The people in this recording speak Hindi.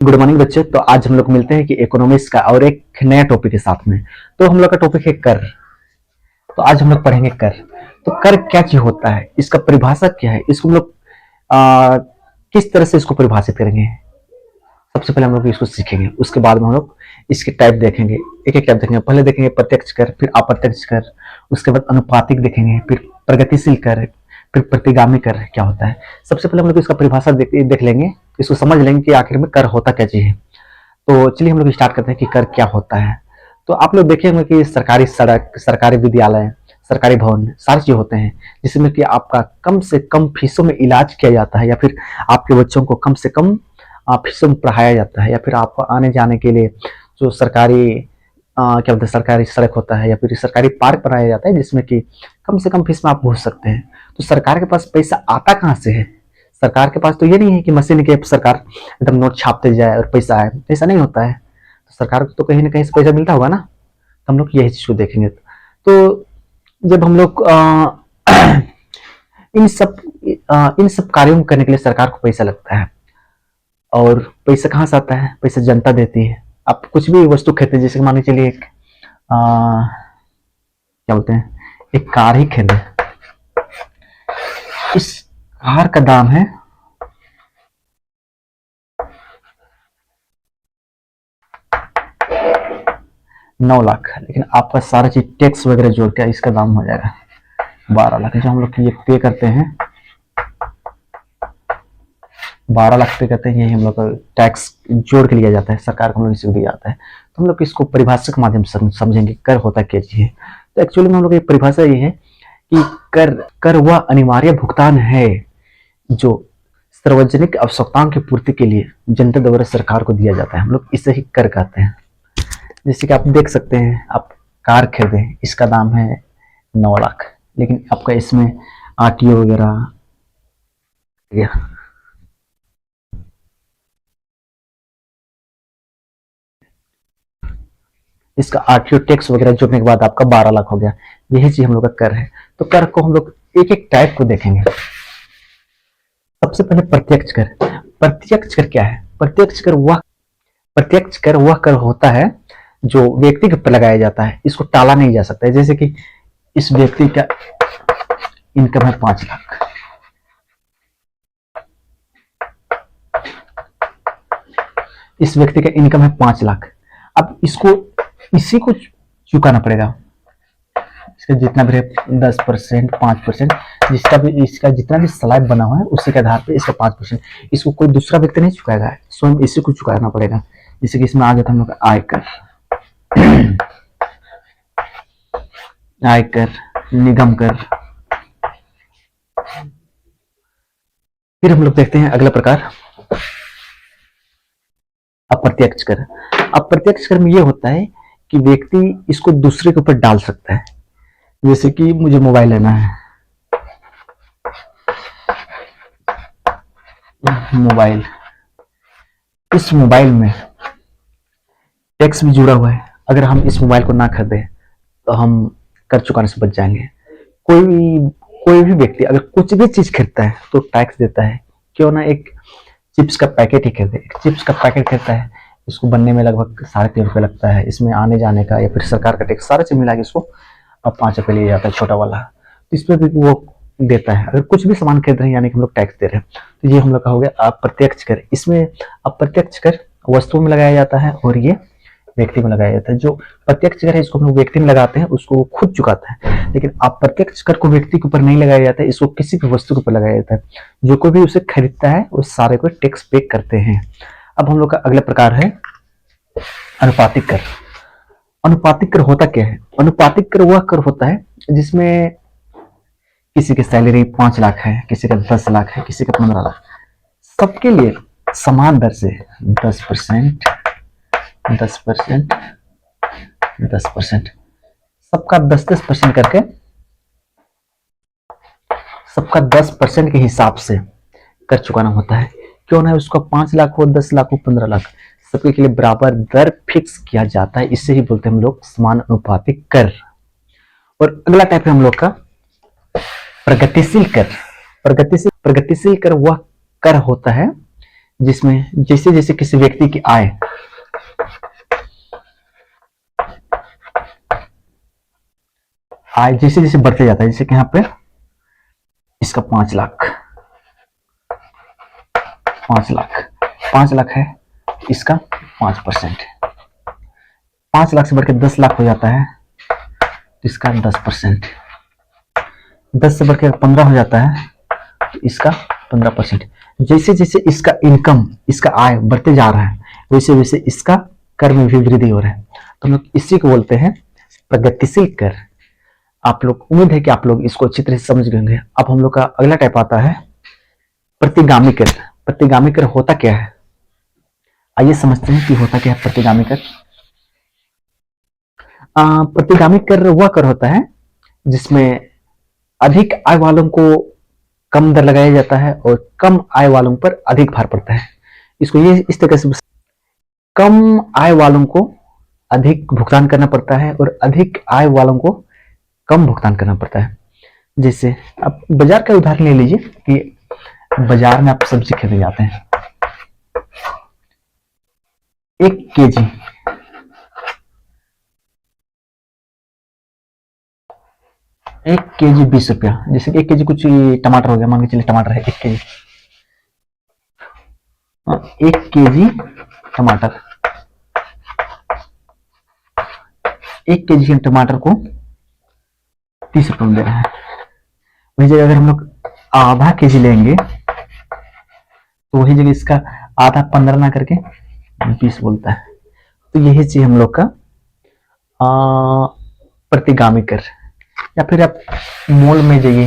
गुड मॉर्निंग बच्चे। तो आज हम लोग मिलते हैं कि इकोनॉमिक्स का और एक नया टॉपिक के साथ में। तो हम लोग का टॉपिक है कर। तो आज हम लोग पढ़ेंगे कर। तो कर क्या चीज होता है, इसका परिभाषा क्या है, इसको हम लोग किस तरह से इसको परिभाषित करेंगे। सबसे पहले हम लोग इसको सीखेंगे, उसके बाद में हम लोग इसके टाइप देखेंगे, एक एक टाइप देखेंगे। पहले देखेंगे प्रत्यक्ष कर, फिर अप्रत्यक्ष कर, उसके बाद अनुपातिक देखेंगे, फिर प्रगतिशील कर, फिर प्रतिगामी कर क्या होता है। सबसे पहले हम लोग इसका परिभाषा देख लेंगे, इसको समझ लेंगे कि आखिर में कर होता क्या चीज है। तो चलिए हम लोग स्टार्ट करते हैं कि कर क्या होता है। तो आप लोग देखेंगे कि सरकारी सड़क, सरकारी विद्यालय, सरकारी भवन सारी चीज होते हैं जिसमें कि आपका कम से कम फीसों में इलाज किया जाता है, या फिर आपके बच्चों को कम से कम फीसों में पढ़ाया जाता है, या फिर आपको आने जाने के लिए जो सरकारी क्या बोलते हैं सरकारी सड़क होता है, या फिर सरकारी पार्क बनाया जाता है जिसमें कि कम से कम फीस में आप घुस सकते हैं। तो सरकार के पास पैसा आता कहाँ से है? सरकार के पास तो ये नहीं है कि मशीन के सरकार एकदम नोट छापते जाए और पैसा आए, ऐसा नहीं होता है। तो सरकार को तो कहीं ना कहीं से पैसा मिलता होगा ना। तो हम लोग यही चीज को देखेंगे। तो जब हम लोग इन सब कार्यों को करने के लिए सरकार को पैसा लगता है, और पैसा कहाँ से आता है? पैसा जनता देती है। आप कुछ भी वस्तु खरीदते हैं, जैसे मान लीजिए चलिए एक क्या बोलते हैं, एक कार ही खरीदे। इस कार का दाम है 9 लाख, लेकिन आपका सारा चीज टैक्स वगैरह जोड़ के इसका दाम हो जाएगा 12 लाख। जो हम लोग ये पे करते हैं 12 लाख पे करते हैं, यही हम लोग का टैक्स जोड़ के लिया जाता है, सरकार को हम लोग इसको दिया जाता है। तो हम लोग इसको परिभाषा के माध्यम से समझेंगे कर होता क्या चीज है। तो एक्चुअली में हम लोग की परिभाषा ये है कि कर वह अनिवार्य भुगतान है जो सार्वजनिक आवश्यकताओं की पूर्ति के लिए जनता द्वारा सरकार को दिया जाता है। हम लोग इसे ही कर कहते हैं। जैसे कि आप देख सकते हैं, आप कार खरीदे, इसका दाम है 9 लाख, लेकिन आपका इसमें आरटीओ वगैरह, इसका आरटीओ टैक्स वगैरह जोड़ने के बाद आपका 12 लाख हो गया। यही चीज हम लोग का कर है। तो कर को हम लोग एक एक टाइप को देखेंगे। सबसे पहले प्रत्यक्ष कर। प्रत्यक्ष कर क्या है? प्रत्यक्ष कर वह कर होता है जो व्यक्ति के ऊपर लगाया जाता है, इसको टाला नहीं जा सकता है। जैसे कि इस व्यक्ति का इनकम है 5 लाख, इस व्यक्ति का इनकम है 5 लाख। अब इसको इसी को चुकाना पड़ेगा। इसका जितना भी 10%, 5%, जिसका भी इसका जितना भी स्लैब बना हुआ है उसी के आधार पे इसका 5%, इसको कोई दूसरा व्यक्ति नहीं चुकाएगा, स्वयं इसी को चुकाना पड़ेगा। जैसे कि इसमें आ जाता है हम लोग आयकर, आयकर, निगम कर। फिर हम लोग देखते हैं अगला प्रकार अप्रत्यक्ष कर। अप्रत्यक्ष कर में यह होता है कि व्यक्ति इसको दूसरे के ऊपर डाल सकता है। जैसे कि मुझे मोबाइल लेना है, मोबाइल, इस मोबाइल में टैक्स भी जुड़ा हुआ है। अगर हम इस मोबाइल को ना खरीदे तो हम कर चुकाने से बच जाएंगे। कोई भी व्यक्ति अगर कुछ भी चीज खरीदता है तो टैक्स देता है। क्यों ना एक चिप्स का पैकेट ही खरीदे, एक चिप्स का पैकेट खरीदता है, इसको बनने में लगभग 3.5 रुपये लगता है, इसमें आने जाने का या फिर सरकार का टैक्स सारा चीज मिला के इसको अब 5 रुपये लिया जाता है, छोटा वाला। तो इस पर भी वो देता है। अगर कुछ भी सामान खरीद रहे हैं यानी कि हम लोग टैक्स दे रहे हैं। तो ये हम लोग का हो गया अप्रत्यक्ष कर। इसमें अप्रत्यक्ष कर वस्तुओं में लगाया जाता है और ये व्यक्ति में लगाया जाता है। जो प्रत्यक्ष कर है इसको हम लोग व्यक्ति में लगाते हैं, उसको वो खुद चुकाता है। लेकिन अप्रत्यक्ष कर को व्यक्ति के ऊपर नहीं लगाया जाता है, इसको किसी भी वस्तु के ऊपर लगाया जाता है। जो कोई भी उसे खरीदता है उस सारे को टैक्स पे करते हैं। अब हम लोग का अगला प्रकार है अनुपातिक कर। अनुपातिक कर होता क्या है? अनुपातिक कर वह कर होता है जिसमें किसी की सैलरी 5 लाख है, किसी का 10 लाख है, किसी का 15 लाख, सबके लिए समान दर से 10%, 10%, 10%, सबका 10% करके, सबका 10% के हिसाब से कर चुकाना होता है। क्यों ना उसका 5 लाख हो, 10 लाख हो, 15 लाख, सबके के लिए बराबर दर फिक्स किया जाता है। इससे ही बोलते हैं हम लोग समान अनुपातिक कर। और अगला टाइप है हम लोग का प्रगतिशील कर। प्रगतिशील कर वह कर होता है जिसमें जैसे जैसे किसी व्यक्ति की आय जैसे जैसे बढ़ते जाता है, जैसे कि यहाँ पे इसका 5 लाख, 5 लाख, 5 लाख है, इसका 5%, 5 लाख से बढ़ के 10 लाख हो जाता है तो इसका 10%, 10 से बढ़ के 15 हो जाता है तो इसका 15%। जैसे जैसे इसका इनकम, इसका आय बढ़ते जा रहा है, वैसे वैसे इसका कर में भी वृद्धि हो रहा है। तो हम लोग इसी को बोलते हैं प्रगतिशील कर। आप लोग, उम्मीद है कि आप लोग इसको अच्छी तरह से समझ गए होंगे। अब हम लोग का अगला टाइप आता है प्रतिगामी कर। प्रतिगामी कर होता क्या है, आइए समझते हैं कि होता क्या है प्रतिगामी कर। प्रतिगामी कर वह कर होता है जिसमें अधिक आय वालों को कम दर लगाया जाता है और कम आय वालों पर अधिक भार पड़ता है। इसको ये इस तरह से, कम आय वालों को अधिक भुगतान करना पड़ता है और अधिक आय वालों को कम भुगतान करना पड़ता है। जैसे आप बाजार का उदाहरण ले लीजिए कि बाजार में आप सब्जी खरीदने जाते हैं, 1 केजी 1 केजी 20 रुपया। जैसे कि 1 केजी कुछ टमाटर हो गया, मान के चलिए टमाटर है 1 केजी, 1 केजी टमाटर, 1 केजी के टमाटर को 30 रुपये में दे रहा है। वही जगह अगर हम लोग आधा केजी लेंगे तो वही जगह इसका आधा 15 ना करके 20 बोलता है। तो यही चीज हम लोग का प्रतिगामी कर। या फिर आप मॉल में जाइए,